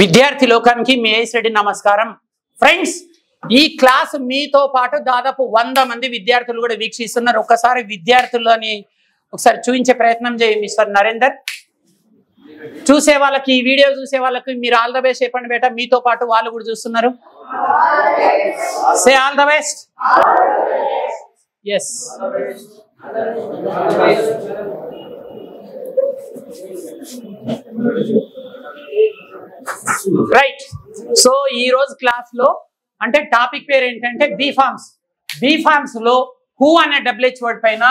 విద్యార్థి లోకానికి మీ ఏసడి నమస్కారం. ఫ్రెండ్స్, ఈ క్లాస్ మీతో పాటు దాదాపు 100 మంది విద్యార్థులు కూడా వీక్షిస్తున్నారు. ఒకసారి విద్యార్థులని ఒకసారి చూపించే ప్రయత్నం చేయండి మిస్టర్ నరేందర్. చూసే వాళ్ళకి, ఈ వీడియో చూసే వాళ్ళకి మీరు ఆల్ ద బెస్ట్ చెప్పండి బేటా. మీతో పాటు వాళ్ళు కూడా చూస్తున్నారు. Say all the best. Yes, right. So ఈ రోజు క్లాస్ లో అంటే టాపిక్ పేరు ఏంటంటే బీఫార్మ్స్ లో హూ అనే డబ్ల్యూహెచ్ వర్డ్ పైన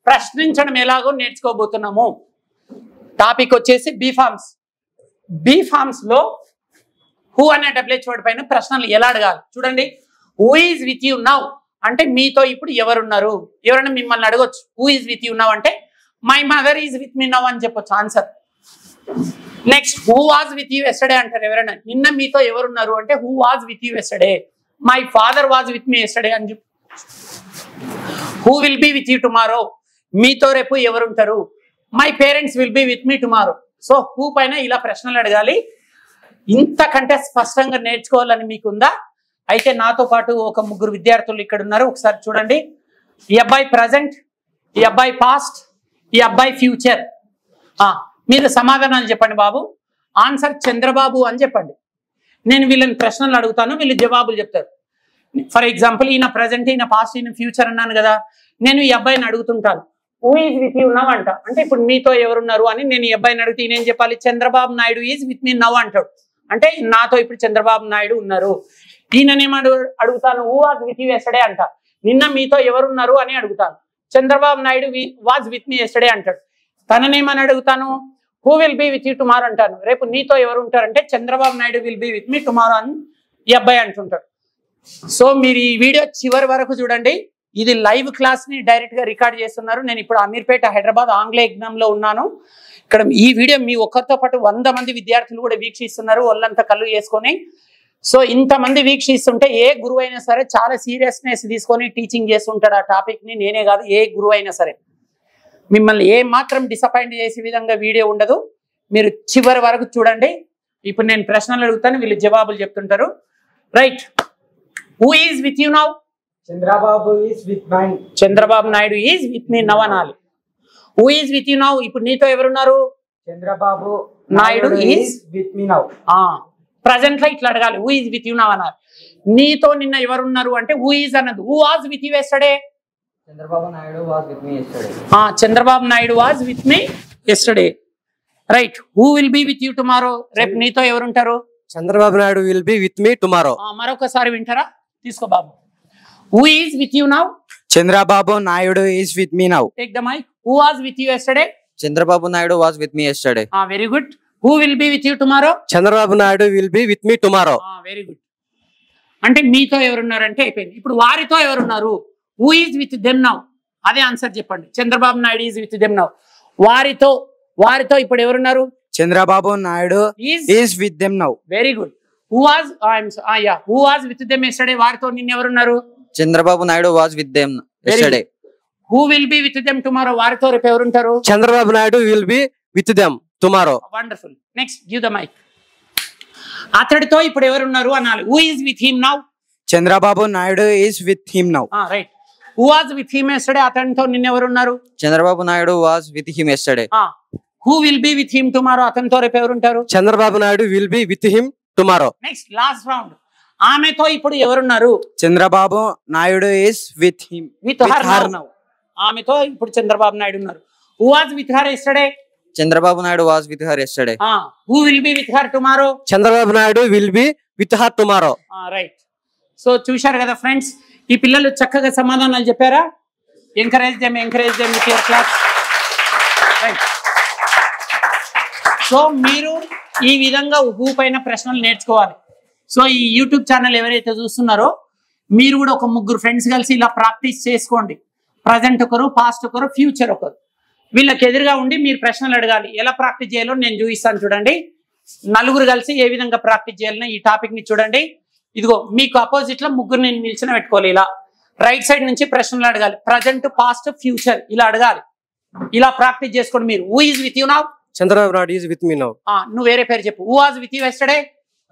ప్రశ్నించడం ఎలాగో నేర్చుకోబోతున్నాము. టాపిక్ వచ్చేసి బీఫార్మ్స్ లో హూ అనే డబ్ల్యూహెచ్ వర్డ్ పైన ప్రశ్నలు ఎలా అడగాలి చూడండి. Who is with you now అంటే మీతో ఇప్పుడు ఎవరున్నారు. ఎవరైనా మిమ్మల్ని అడగొచ్చు who is with you now అంటే my mother is with me now అని చెప్పొచ్చు answer. Next, who was with you yesterday అంటారు ఎవరైనా. నిన్న మీతో ఎవరున్నారు అంటే who was with you yesterday. My father was with me yesterday అని చెప్పు. Who will be with you tomorrow, మీతో రేపు ఎవరుంటారు. My parents will be with me tomorrow. So who పైన ఇలా ప్రశ్నలు అడగాలి. ఇంతకంటే స్పష్టంగా నేర్చుకోవాలని మీకుందా? అయితే నాతో పాటు ఒక 3 విద్యార్థులు ఇక్కడ ఉన్నారు. ఒకసారి చూడండి. ఈ అబ్బాయి ప్రజెంట్, ఈ అబ్బాయి పాస్ట్, ఈ అబ్బాయి ఫ్యూచర్. మీరు సమాధానాలు చెప్పండి బాబు. ఆన్సర్ చంద్రబాబు అని చెప్పండి. నేను వీళ్ళని ప్రశ్నలు అడుగుతాను, వీళ్ళు జవాబులు చెప్తారు. ఫర్ ఎగ్జాంపుల్, ఈయన ప్రజెంట్, ఈయన పాస్ట్, ఈయన ఫ్యూచర్ అన్నాను కదా. నేను ఈ అబ్బాయిని అడుగుతుంటాను who is with you now అంట. అంటే ఇప్పుడు మీతో ఎవరున్నారు అని నేను ఈ అబ్బాయిని అడిగితే ఈయన ఏం చెప్పాలి? Chandrababu Naidu is with me now అంటాడు. అంటే నాతో ఇప్పుడు చంద్రబాబు నాయుడు ఉన్నారు. ఈయననేమో అడుగుతాను who was with you yesterday అంట. నిన్న మీతో ఎవరున్నారు అని అడుగుతాను. Chandrababu Naidu was with me yesterday అంటాడు. తననేమని అడుగుతాను? Who will be with you tomorrow అంటాను. రేపు నీతో ఎవరు ఉంటారంటే Chandrababu Naidu will be with me tomorrow అని ఈ అబ్బాయి అంటుంటాడు. సో మీరు ఈ వీడియో చివరి వరకు చూడండి. ఇది లైవ్ క్లాస్ ని డైరెక్ట్ గా రికార్డ్ చేస్తున్నారు. నేను ఇప్పుడు అమీర్పేట హైదరాబాద్ ఆంగ్ల ఎగ్జామ్ ఉన్నాను. ఇక్కడ ఈ వీడియో మీ ఒక్కరితో పాటు 100 మంది విద్యార్థులు కూడా వీక్షిస్తున్నారు, వాళ్ళంతా కళ్ళు చేసుకొని. సో ఇంతమంది వీక్షిస్తుంటే ఏ గురువు అయినా సరే చాలా సీరియస్నెస్ తీసుకొని టీచింగ్ చేస్తుంటాడు ఆ టాపిక్ ని. నేనే కాదు, ఏ గురువు అయినా సరే మిమ్మల్ని ఏ మాత్రం డిసప్పాయింట్ చేసే విధంగా వీడియో ఉండదు. మీరు చివరి వరకు చూడండి. ఇప్పుడు నేను ప్రశ్నలు అడుగుతాను, వీళ్ళు జవాబులు చెప్తుంటారు. Right. Who is with you now? Chandrababu is with my. Chandrababu Naidu is with me now అనాలి. Who is with you now? ఇప్పుడు నీతో ఎవరున్నారు? Chandrababu Naidu is with me now. Present లో ఇట్లా అడగాలి, who is with you now అనాలి. నీతో నిన్న ఎవరున్నారు అంటే హూ ఈజ్ అన్నది. Who was with you yesterday? Chandrababu Naidu was with me yesterday. Chandrababu Naidu was with me yesterday. Right. Who will be with you tomorrow? రేపు నీతో ఎవరుంటారు? Chandrababu Naidu will be with me tomorrow. మరొకసారి వింటారా? తీసుకో బాబు. Who is with you now? Chandrababu Naidu is with me now. Take the mic. Who was with you yesterday? Chandrababu Naidu was with me yesterday. Very good. Who will be with you tomorrow? Chandrababu Naidu will be with me tomorrow. Very good. అంటే మీతో ఎవరున్నారంటే అయిపోయింది. ఇప్పుడు వారితో ఎవరున్నారు? Who is with them now? అదే answer చెప్పండి. Chandrababu Naidu is with them now. వారితో ఇప్పుడు ఎవరున్నారు? Chandrababu Naidu is with them now. Very good. Who was with them yesterday? వారితో నిన్న ఎవరున్నారు? Chandrababu Naidu was with them yesterday. Who will be with them tomorrow? వారితో రేపు ఎవరుంటారు? Chandrababu Naidu will be with them tomorrow. Wonderful. Next, give the mic. అతడితో ఇప్పుడు ఎవరున్నారు అనాలి. Who is with him now? Chandrababu Naidu is with him now. Right. Who was with him yesterday? అతనితో నిన్న ఎవరున్నారు? Chandrababu Naidu was with him yesterday. Who will be with him tomorrow? అతనితో రేపు ఎవరుంటారు? Chandrababu Naidu will be with him tomorrow. Next, last round. ఆమెతో ఇప్పుడు ఎవరున్నారు? Chandrababu Naidu is with him with her now. ఆమెతో ఇప్పుడు చంద్రబాబు నాయుడు ఉన్నారు. Who was with her yesterday? Chandrababu Naidu was with her yesterday. Who will be with her tomorrow? Chandrababu Naidu will be with her tomorrow. Right. So చూశారు కదా friends, ఈ పిల్లలు చక్కగా సమాధానాలు చెప్పారా? Encourage them with your class. Right. So మీరు ఈ విధంగా హూ పైన ప్రశ్నలు నేర్చుకోవాలి. సో ఈ యూట్యూబ్ ఛానల్ ఎవరైతే చూస్తున్నారో మీరు కూడా ఒక 3 ఫ్రెండ్స్ కలిసి ఇలా ప్రాక్టీస్ చేసుకోండి. ప్రజెంట్ ఒకరు, పాస్ట్ ఒకరు, ఫ్యూచర్ ఒకరు. వీళ్ళకి ఎదురుగా ఉండి మీరు ప్రశ్నలు అడగాలి. ఎలా ప్రాక్టీస్ చేయాలో నేను చూపిస్తాను చూడండి. 4 కలిసి ఏ విధంగా ప్రాక్టీస్ చేయాలనో ఈ టాపిక్ ని చూడండి. ఇదిగో మీకు అపోజిట్ లో 3 నేను నిల్చిన పెట్టుకోవాలి. ఇలా రైట్ సైడ్ నుంచి ప్రశ్నలు అడగాలి. ప్రజెంట్, పాస్ట్, ఫ్యూచర్ ఇలా అడగాలి. ఇలా ప్రాక్టీస్ చేసుకోండి మీరు. Who is with you now? Chandrababu Naidu is with me now. నువ్వు వేరే పేరు చెప్పు. Who was with you yesterday?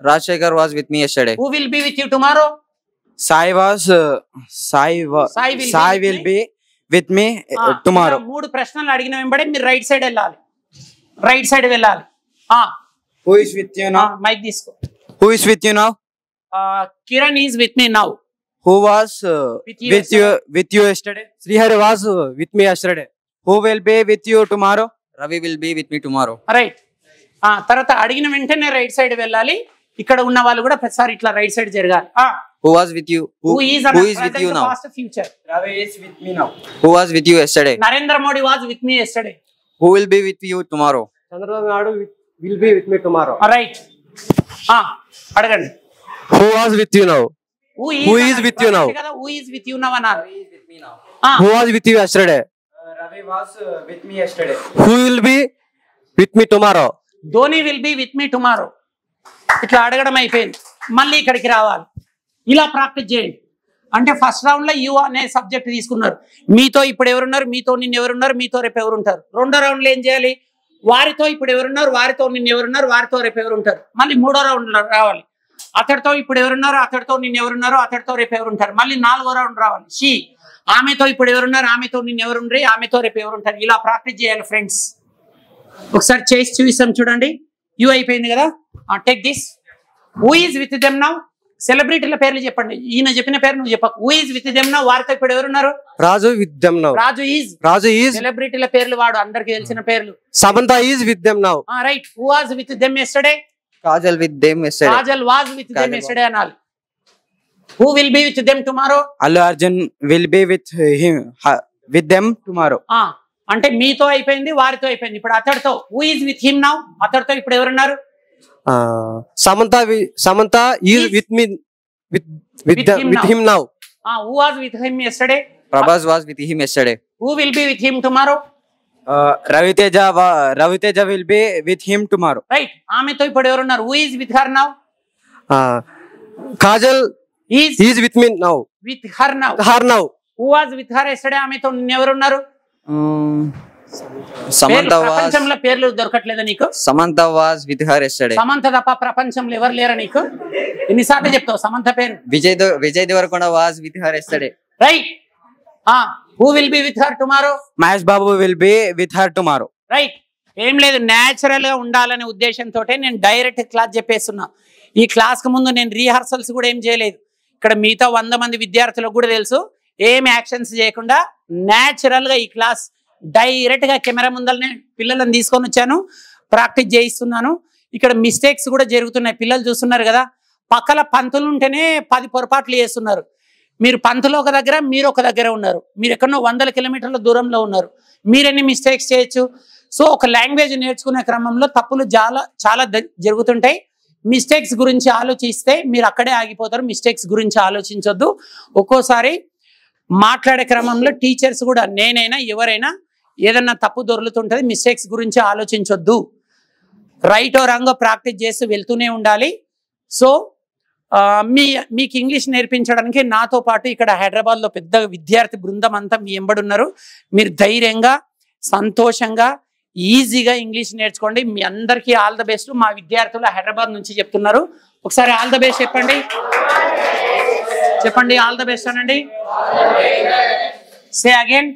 Rajshekhar was with me yesterday. Who will be with you tomorrow? Sai will be with me tomorrow. ఇలా 3 ప్రశ్నలు అడిగిన వెంబడే మీరు right side వెళ్ళాలి. రైట్ సైడ్ వెళ్ళాలి. Who is with you now? Mic తీసుకో. Who is with you now? Kiran is with me now. Who was with you yesterday? Srihari was with me yesterday. Who will be with you tomorrow? Ravi will be with me tomorrow. Right. తర్వాత అడిగిన వెంటనే right side వెళ్ళాలి. ఇక్కడ ఉన్న వాళ్ళు కూడా ప్రతిసారి ఇట్లా రైట్ సైడ్ జరగాలి. Who was with you? Who is with you now? Past future. Ravi is with me now. Who was with you yesterday? Narendra Modi was with me yesterday. Who will be with you tomorrow? Chandrababu Naidu will be with me tomorrow. Right. అడగండి. Who was with you now? Who is with you now? కదా who is with you now అన్నారు. Who was with you yesterday? Ravi was with me yesterday. Who will be with me tomorrow? Dhoni will be with me tomorrow. ఇట్లా అడగడం అయిపోయింది. మళ్ళీ ఇక్కడికి రావాలి. ఇలా practice చేయండి. అంటే ఫస్ట్ రౌండ్ లో యు అనే సబ్జెక్ట్ తీసుకున్నారు. మీతో ఇప్పుడు ఎవరున్నారు, మీతో నిన్న ఎవరున్నారు, మీతో రేపు ఎవరు ఉంటారు. రెండో రౌండ్ లో ఏం చేయాలి, వారితో ఇప్పుడు ఎవరున్నారు, వారితో నిన్న ఎవరున్నారు, వారితో రేపు ఎవరు ఉంటారు. మళ్ళీ మూడో రౌండ్ లో రావాలి. అతడితో ఇప్పుడు ఎవరున్నారు, అతడితో నిన్న ఎవరున్నారు, అతడితో రేపు ఎవరు ఉంటారు. మళ్ళీ నాలుగో రౌండ్ రావాలి. షీ ఆమెతో ఇప్పుడు ఎవరున్నారు, ఆమెతో నిన్న ఎవరుండ్రి, ఆమెతో రేపు ఎవరు ఉంటారు. ఇలా ప్రాక్టీస్ చేయాలి ఫ్రెండ్స్. ఒకసారి చేసి చూపిస్తాం చూడండి. యు అయిపోయింది కదా. Take this. Who is with them now. సెలబ్రిటీల పేర్లు చెప్పండి. ఈయన చెప్పిన పేరు నువ్వు చెప్పకు. Who is with them now. వారితో ఇప్పుడు ఎవరున్నారు. Raju with them now. Raju is. సెలబ్రిటీల పేర్లు వాడు అందరికి తెలిసిన పేర్లు. Samantha is with them now. Right. Who was with them yesterday. Kajal with them yesterday. Kajal was with them yesterday అనాలి. Who will be with them tomorrow. Allu Arjun will be with them tomorrow. అంటే మీతో అయిపోయింది, వారితో అయిపోయింది. ఇప్పుడు అతడితో. Who is with him now. అతడితో ఇప్పుడు ఎవరున్నారు. Samantha is with me with him now. Who was with him yesterday. Prabhas was with him yesterday. Who will be with him tomorrow. Raviteja will be with him tomorrow. Right. ఆమెతో ఇప్పుడు ఎవరున్నారు. Who is with her now. Kajal is with me now. With her now. Who was with her yesterday. ఆమెతో ఎవరున్నారు. Samantha was. ప్రపంచంలో పేర్లు దొరకట్లేదా నీకు. Samantha was with her yesterday. Samantha తప్ప ప్రపంచంలో ఎవరు లేరా నీకు. ఎన్నిసార్లు చెప్తావు సమంత పేరు. Vijay Devarkonda was with her yesterday. Right. Who will be with her tomorrow. Mahesh Babu will be with her tomorrow. Right. ఏం లేదు, న్యాచురల్ గా ఉండాలనే ఉద్దేశంతో నేను డైరెక్ట్ క్లాస్ చెప్పేస్తున్నా. ఈ క్లాస్ కు ముందు నేను రీహార్సల్స్ కూడా ఏం చేయలేదు. ఇక్కడ మిగతా 100 మంది విద్యార్థులకు కూడా తెలుసు. ఏం యాక్షన్స్ చేయకుండా న్యాచురల్ గా ఈ క్లాస్ డైరెక్ట్ గా కెమెరా ముందరనే పిల్లలను తీసుకొని వచ్చాను, ప్రాక్టీస్ చేయిస్తున్నాను. ఇక్కడ మిస్టేక్స్ కూడా జరుగుతున్నాయి. పిల్లలు చూస్తున్నారు కదా, పక్కల పంతులు ఉంటేనే 10 పొరపాట్లు చేస్తున్నారు. మీరు పంతులు ఒక దగ్గర, మీరు ఒక దగ్గర ఉన్నారు. మీరు ఎక్కడో 100 కిలోమీటర్ల దూరంలో ఉన్నారు. మీరెన్ని మిస్టేక్స్ చేయొచ్చు. సో ఒక లాంగ్వేజ్ నేర్చుకునే క్రమంలో తప్పులు చాలా జరుగుతుంటాయి. మిస్టేక్స్ గురించి ఆలోచిస్తే మీరు అక్కడే ఆగిపోతారు. మిస్టేక్స్ గురించి ఆలోచించొద్దు. ఒక్కోసారి మాట్లాడే క్రమంలో టీచర్స్ కూడా, నేనైనా ఎవరైనా ఏదన్నా తప్పు దొరుకుతుంటుంది. మిస్టేక్స్ గురించి ఆలోచించొద్దు. రైట్ ఓ రాంగో ప్రాక్టీస్ చేస్తూ వెళ్తూనే ఉండాలి. సో మీకు ఇంగ్లీష్ నేర్పించడానికి నాతో పాటు ఇక్కడ హైదరాబాద్లో పెద్ద విద్యార్థి బృందం అంతా మీ ఎంబడున్నారు. మీరు ధైర్యంగా, సంతోషంగా, ఈజీగా ఇంగ్లీష్ నేర్చుకోండి. మీ అందరికీ ఆల్ ద బెస్ట్. మా విద్యార్థులు హైదరాబాద్ నుంచి చెప్తున్నారు. ఒకసారి ఆల్ ద బెస్ట్ చెప్పండి. చెప్పండి ఆల్ ద బెస్ట్ అనండి. సే again.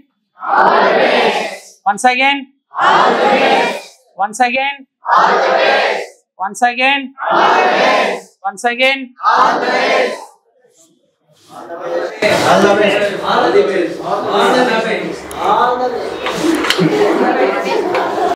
Once again. Once again. Once again. Once again. All the best. All the best. All the best. All the best. All the best.